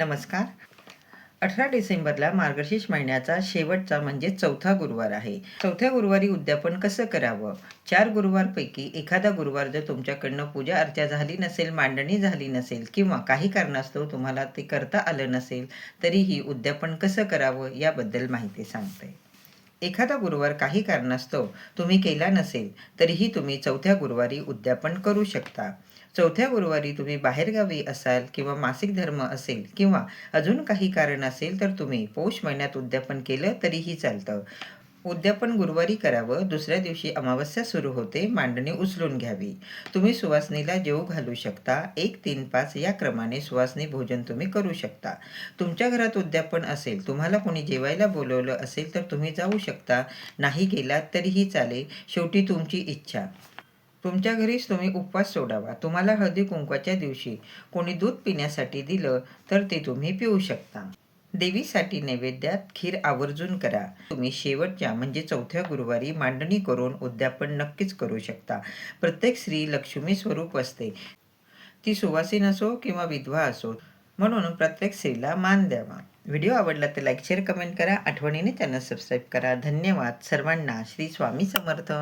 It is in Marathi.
नमस्कार. 18 डिसेंबरला मार्गशीर्ष महिन्याचा शेवटचा म्हणजे चौथा गुरुवार आहे. चौथ्या गुरुवारी उद्यापन कसं करावं? 4 गुरुवारपैकी एखादा गुरुवार जर तुमच्याकडनं पूजा अर्चा झाली नसेल, मांडणी झाली नसेल किंवा काही कारणास्तव तुम्हाला ते करता आलं नसेल, तरीही उद्यापन कसं करावं याबद्दल माहिती सांगते. एखादा गुरुवार काही कारणास्तव तुम्ही केला नसेल, तरीही तुम्ही चौथ्या गुरुवारी उद्यापन करू शकता. चौथ्या गुरुवारी तुम्ही बाहेरगावी असाल किंवा मासिक धर्म असेल किंवा अजून काही कारण असेल तर तुम्ही पौष महिन्यात उद्यापन केलं तरीही चालतं. उद्यापन गुरुवारी करावं. दुसऱ्या दिवशी अमावस्या सुरू होते. मांडणी उचलून घ्यावी. तुम्ही सुवासिनीला जेवू घालू शकता. 1, 3, 5 या क्रमाने सुवासिनी भोजन तुम्ही करू शकता. तुमच्या घरात उद्यापन असेल, तुम्हाला कोणी जेवायला बोलवलं असेल तर तुम्ही जाऊ शकता. नाही गेलात तरीही चालेल. शेवटी तुमची इच्छा. तुमच्या घरीच तुम्ही उपवास सोडावा. तुम्हाला हळदी कुंकवाच्या दिवशी कोणी दूध पिण्यासाठी दिलं तर ते तुम्ही पिऊ शकता. देवीसाठी नैवेद्यात खीर आवर्जून करा. तुम्ही शेवटच्या म्हणजे चौथ्या गुरुवारी मांडणी करून उद्यापन नक्कीच करू शकता. प्रत्येक स्त्री लक्ष्मी स्वरूप असते. ती सुवासीन असो किंवा विधवा असो, म्हणून प्रत्येक स्त्रीला मान द्यावा. व्हिडिओ आवडला तर लाईक, शेअर, कमेंट करा. आठवणीने चॅनल सबस्क्राईब करा. धन्यवाद सर्वांना. श्री स्वामी समर्थ.